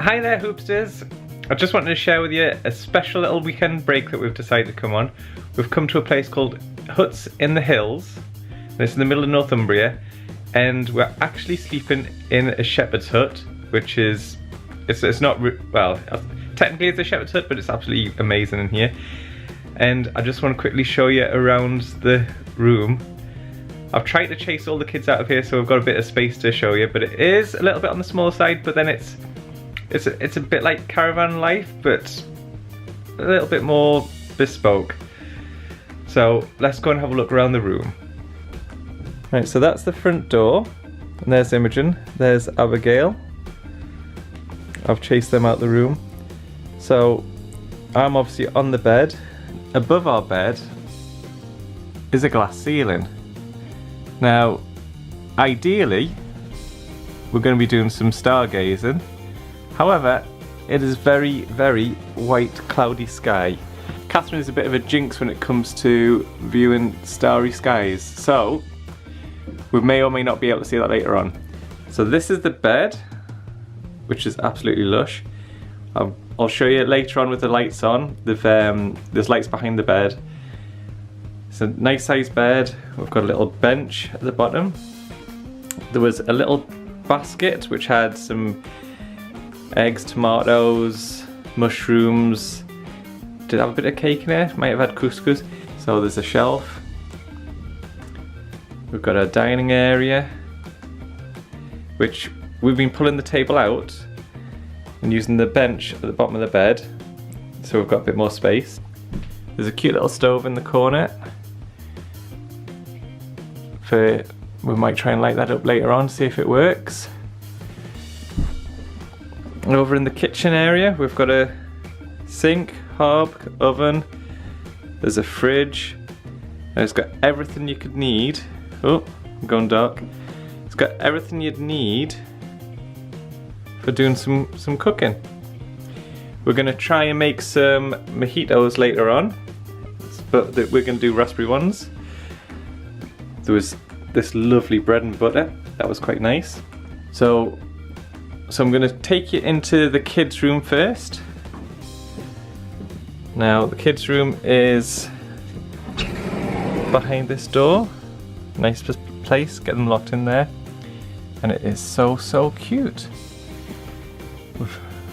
Hi there, Hoopsters! I just wanted to share with you a special little weekend break that we've decided to come on. We've come to a place called Huts in the Hills. It's in the middle of Northumbria, and we're actually sleeping in a shepherd's hut, which is, it's not, well, technically it's a shepherd's hut, but it's absolutely amazing in here. And I just want to quickly show you around the room. I've tried to chase all the kids out of here, so we've got a bit of space to show you, but it is a little bit on the small side, but then it's a bit like caravan life, but a little bit more bespoke. So let's go and have a look around the room. Right, so that's the front door, and there's Imogen, there's Abigail. I've chased them out the room. So I'm obviously on the bed. Above our bed is a glass ceiling. Now, ideally, we're going to be doing some stargazing. However, it is very, very white, cloudy sky. Catherine is a bit of a jinx when it comes to viewing starry skies, so we may or may not be able to see that later on. So this is the bed, which is absolutely lush. I'll show you later on with the lights on. There's lights behind the bed. It's a nice sized bed. We've got a little bench at the bottom. There was a little basket which had some eggs, tomatoes, mushrooms. Did have a bit of cake in there, might have had couscous. So there's a shelf. We've got a dining area, which we've been pulling the table out and using the bench at the bottom of the bed, so we've got a bit more space. There's a cute little stove in the corner. We might try and light that up later on, see if it works. Over in the kitchen area, we've got a sink, hob, oven. There's a fridge. And it's got everything you could need. Oh, I'm going dark. It's got everything you'd need for doing some cooking. We're going to try and make some mojitos later on, but we're going to do raspberry ones. There was this lovely bread and butter. That was quite nice. So I'm going to take you into the kids' room first. Now, the kids' room is behind this door. Nice place, get them locked in there. And it is so cute.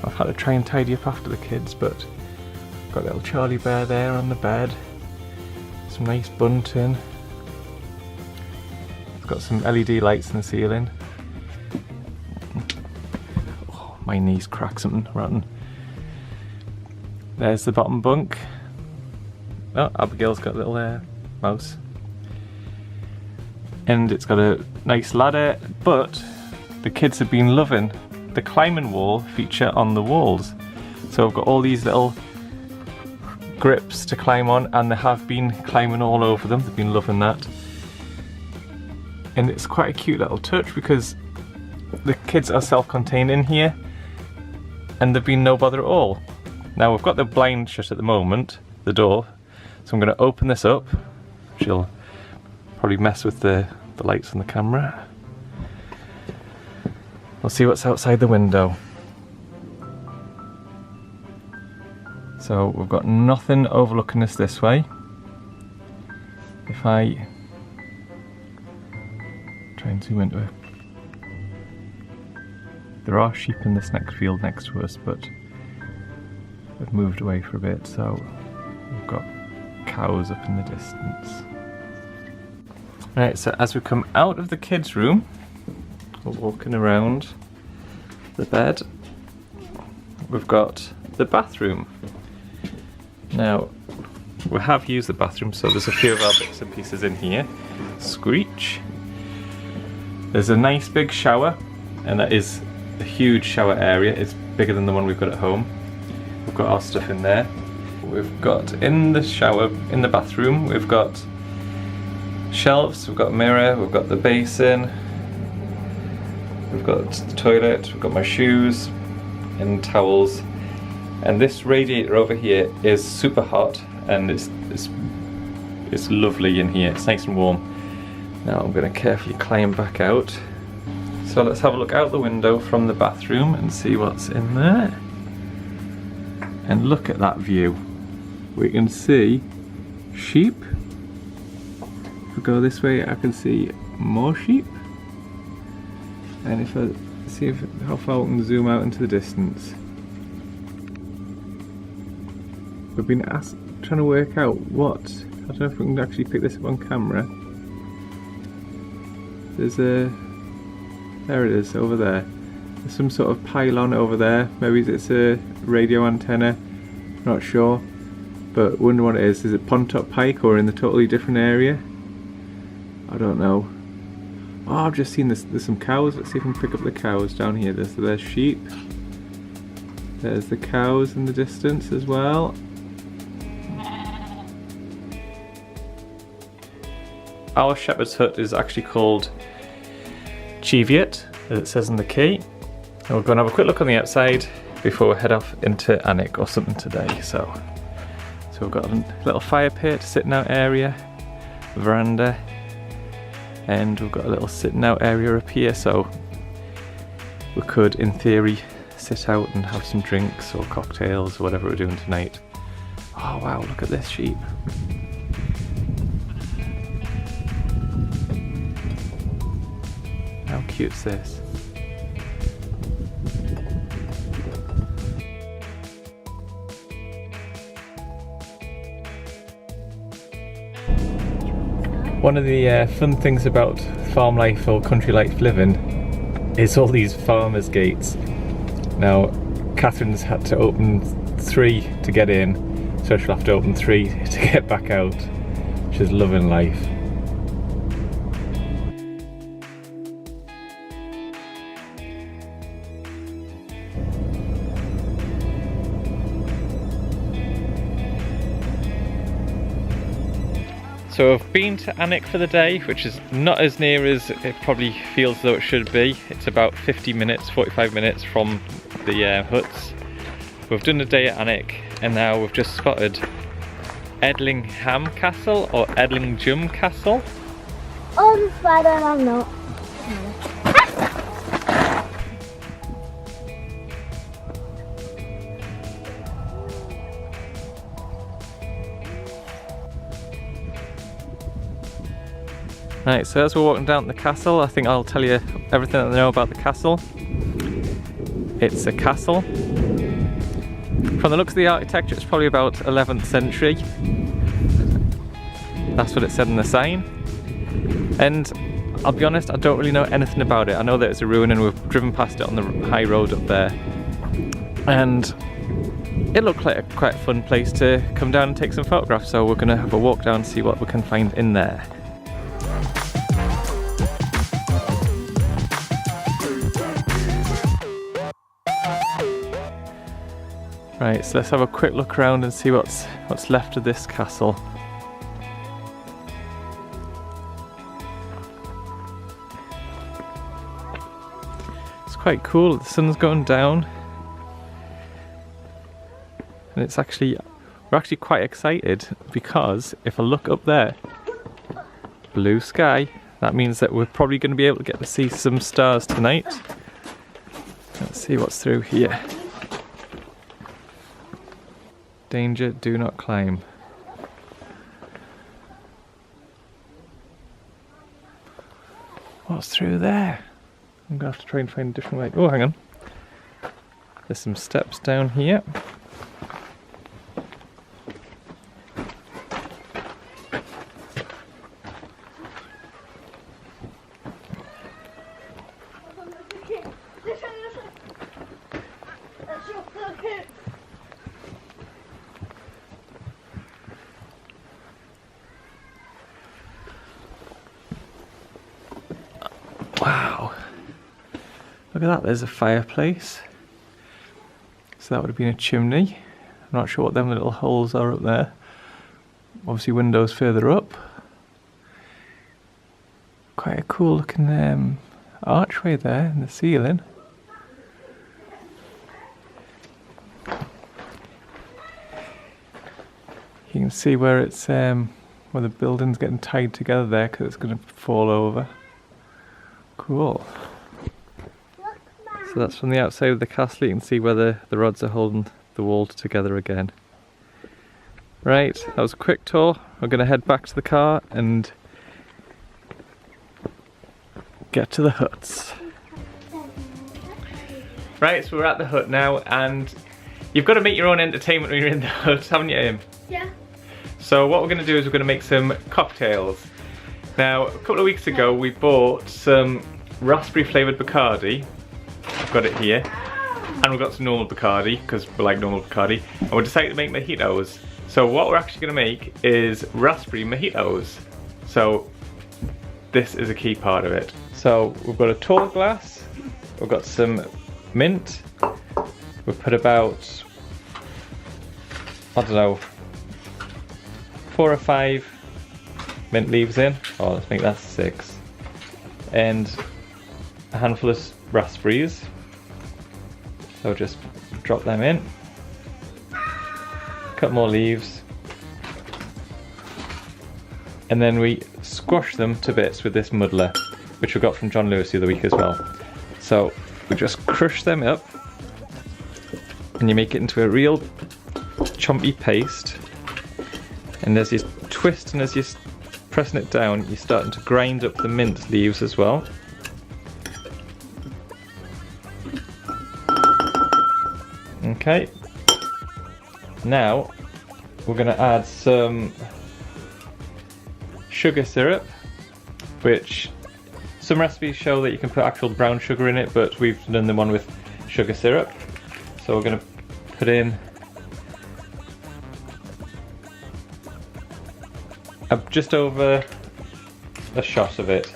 I've had to try and tidy up after the kids, but got a little Charlie bear there on the bed. Some nice bunting. It's got some LED lights in the ceiling. My knees cracked something rotten. There's the bottom bunk. Oh, Abigail's got a little mouse. And it's got a nice ladder, but the kids have been loving the climbing wall feature on the walls. So I've got all these little grips to climb on, and they have been climbing all over them. They've been loving that. And it's quite a cute little touch because the kids are self-contained in here, and they've been no bother at all. Now we've got the blind shut at the moment, the door, so I'm going to open this up, which will probably mess with the lights on the camera. We'll see what's outside the window. So we've got nothing overlooking us this way. If I try and zoom into it. There are sheep in this next field next to us, but they've moved away for a bit, so we've got cows up in the distance. Right, so as we come out of the kids' room, we're walking around the bed, we've got the bathroom. Now, we have used the bathroom, so there's a few of our bits and pieces in here. Screech. There's a nice big shower, and that is a huge shower area. It's bigger than the one we've got at home. We've got our stuff in there. We've got in the shower, in the bathroom, we've got shelves, we've got a mirror, we've got the basin, we've got the toilet, we've got my shoes and towels. And this radiator over here is super hot, and it's lovely in here. It's nice and warm. Now I'm going to carefully climb back out So let's have a look out the window from the bathroom and see what's in there. And look at that view. We can see sheep. If we go this way, I can see more sheep. And if I see how far we can zoom out into the distance. We've been trying to work out what, I don't know if we can actually pick this up on camera. There's there it is, over there. There's some sort of pylon over there. Maybe it's a radio antenna, not sure. But wonder what it is. Is it Pontop Pike or in a totally different area? I don't know. Oh, I've just seen this. There's some cows. Let's see if we can pick up the cows down here. There's sheep. There's the cows in the distance as well. Our shepherd's hut is actually called Cheviot, as it says in the key. And we're going to have a quick look on the outside before we head off into Alnwick or something today. So we've got a little fire pit, sitting out area, veranda, and we've got a little sitting out area up here, so we could in theory sit out and have some drinks or cocktails or whatever we're doing tonight. Oh wow, look at this sheep. How cute's this? One of the fun things about farm life or country life living is all these farmers' gates. Now, Catherine's had to open 3 to get in, so she'll have to open 3 to get back out. She's loving life. So I've been to Alnwick for the day, which is not as near as it probably feels though it should be. It's about 50 minutes, 45 minutes from the huts. We've done a day at Alnwick and now we've just spotted Edlingham Castle or Edlingham Castle. Oh, the spider, I'm not. Right, so as we're walking down the castle, I think I'll tell you everything I know about the castle. It's a castle. From the looks of the architecture, it's probably about 11th century. That's what it said in the sign. And I'll be honest, I don't really know anything about it. I know that it's a ruin and we've driven past it on the high road up there. And it looked like quite a fun place to come down and take some photographs, so we're going to have a walk down and see what we can find in there. Right, so let's have a quick look around and see what's left of this castle. It's quite cool, the sun's going down. And it's actually, we're actually quite excited because if I look up there, blue sky, that means that we're probably going to be able to get to see some stars tonight. Let's see what's through here. Danger, do not climb. What's through there? I'm going to have to try and find a different way. Oh, hang on. There's some steps down here. Wow, look at that, there's a fireplace. So that would have been a chimney. I'm not sure what them little holes are up there. Obviously windows further up. Quite a cool looking archway there in the ceiling. You can see where it's where the building's getting tied together there because it's going to fall over. Cool. So that's from the outside of the castle. You can see whether the rods are holding the wall together again. Right, that was a quick tour. We're going to head back to the car and get to the huts. Right, so we're at the hut now, and you've got to make your own entertainment when you're in the hut, haven't you, Im? Yeah. So what we're going to do is we're going to make some cocktails. Now, a couple of weeks ago we bought some raspberry flavoured Bacardi. I've got it here. And we've got some normal Bacardi, because we like normal Bacardi. And we decided to make mojitos. So what we're actually going to make is raspberry mojitos. So this is a key part of it. So we've got a tall glass, we've got some mint, we've put about, I don't know, 4 or 5 mint leaves in. Oh, let's make that 6. And a handful of raspberries. So just drop them in. Cut more leaves. And then we squash them to bits with this muddler, which we got from John Lewis the other week as well. So we just crush them up and you make it into a real chompy paste. And as you twist and as you're pressing it down, you're starting to grind up the mint leaves as well. Okay. Now we're going to add some sugar syrup, which some recipes show that you can put actual brown sugar in it, but we've done the one with sugar syrup. So we're going to put in just over a shot of it.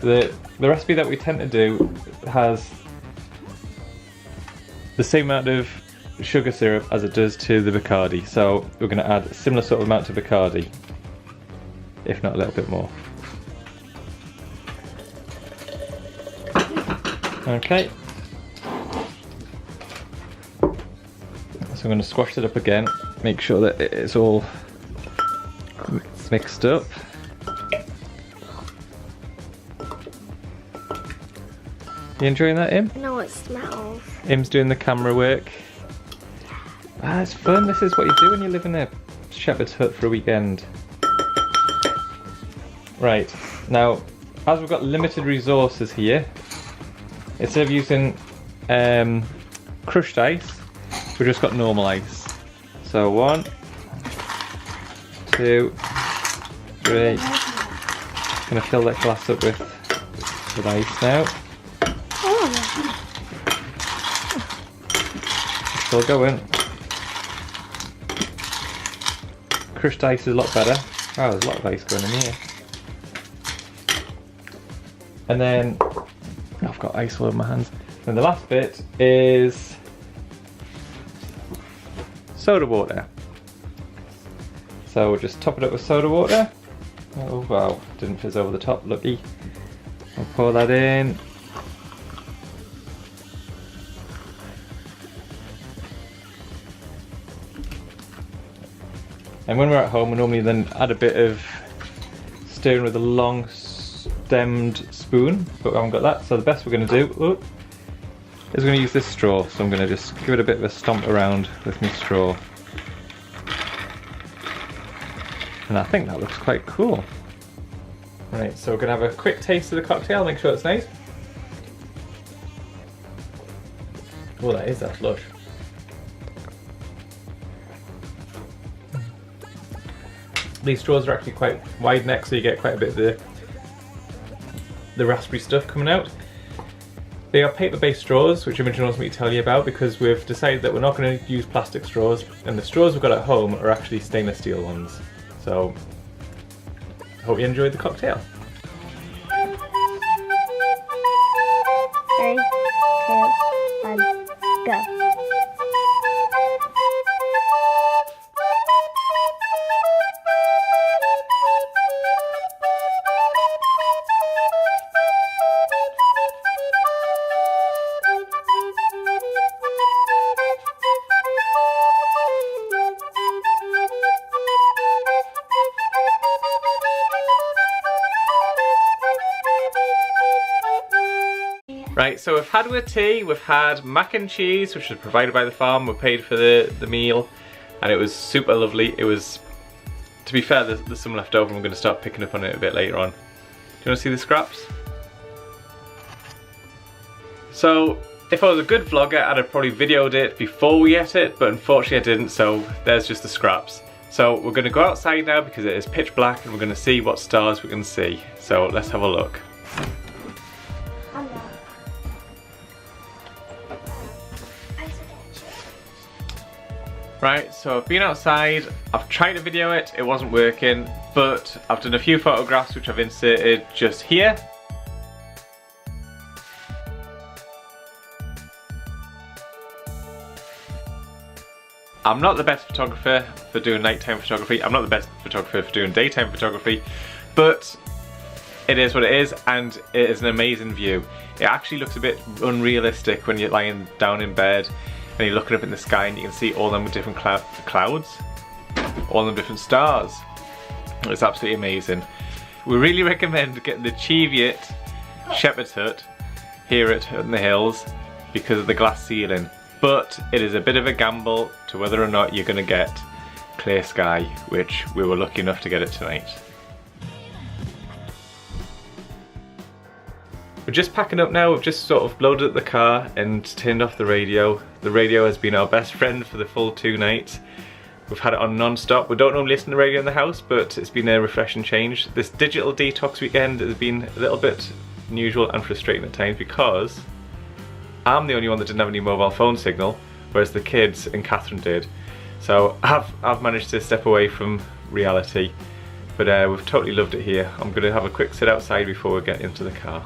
The recipe that we tend to do has the same amount of sugar syrup as it does to the Bacardi, so we're going to add a similar sort of amount to Bacardi, if not a little bit more. Okay, so I'm going to squash it up again, make sure that it's all mixed up. You enjoying that, Im? No, it smells. Im's doing the camera work. Ah, it's fun. This is what you do when you live in a shepherd's hut for a weekend. Right, now, as we've got limited resources here, instead of using crushed ice, we've just got normal ice. So 1, 2, 3. Gonna fill that glass up with ice now. Still going. Crushed ice is a lot better. Oh, there's a lot of ice going in here. And then I've got ice all over my hands. And the last bit is soda water. So we'll just top it up with soda water. Oh wow, didn't fizz over the top, lucky. I'll pour that in. And when we're at home, we normally then add a bit of stirring with a long stemmed spoon, but we haven't got that. So the best we're going to do is we're going to use this straw. So I'm going to just give it a bit of a stomp around with my straw. And I think that looks quite cool. Right, so we're going to have a quick taste of the cocktail, make sure it's nice. Oh, that's lush. These straws are actually quite wide neck, so you get quite a bit of the raspberry stuff coming out. They are paper-based straws, which Imogen wants me to tell you about, because we've decided that we're not going to use plastic straws, and the straws we've got at home are actually stainless steel ones. So, I hope you enjoyed the cocktail. 3, 2, 1, go. Right, Right, so we've had our tea, we've had mac and cheese, which was provided by the farm. We paid for the meal, and it was super lovely. It was, to be fair, there's some left over and we're going to start picking up on it a bit later on. Do you want to see the scraps? So, if I was a good vlogger, I'd have probably videoed it before we ate it, but unfortunately I didn't, so there's just the scraps. So we're going to go outside now because it is pitch black and we're going to see what stars we can see. So let's have a look. Right, so I've been outside, I've tried to video it, it wasn't working, but I've done a few photographs which I've inserted just here. I'm not the best photographer for doing nighttime photography, I'm not the best photographer for doing daytime photography, but it is what it is, and it is an amazing view. It actually looks a bit unrealistic when you're lying down in bed and you're looking up in the sky and you can see all them different clouds, all them different stars. It's absolutely amazing. We really recommend getting the Cheviot Shepherd's Hut here at Hut in the Hills because of the glass ceiling, but it is a bit of a gamble to whether or not you're going to get clear sky, which we were lucky enough to get it tonight. We're just packing up now, we've just sort of loaded up the car and turned off the radio. The radio has been our best friend for the full 2 nights. We've had it on non-stop. We don't normally listen to the radio in the house, but it's been a refreshing change. This digital detox weekend has been a little bit unusual and frustrating at times because I'm the only one that didn't have any mobile phone signal, whereas the kids and Catherine did. So I've managed to step away from reality, but we've totally loved it here. I'm going to have a quick sit outside before we get into the car.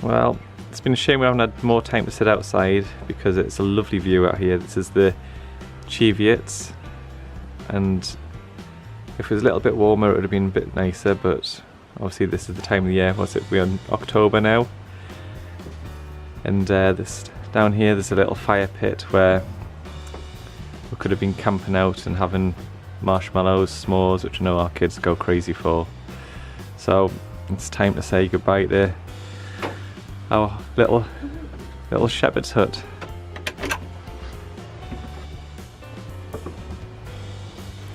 Well, it's been a shame we haven't had more time to sit outside because it's a lovely view out here. This is the Cheviots, and if it was a little bit warmer it would have been a bit nicer, but obviously this is the time of the year. What's it, we're in October now, and this down here there's a little fire pit where we could have been camping out and having marshmallows, s'mores, which I know our kids go crazy for. So it's time to say goodbye to our little shepherd's hut.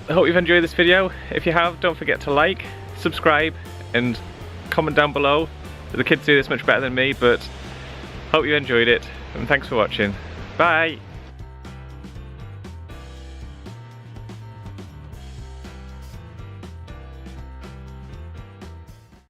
I hope you've enjoyed this video. If you have, don't forget to like, subscribe and comment down below. The kids do this much better than me, but hope you enjoyed it and thanks for watching. Bye!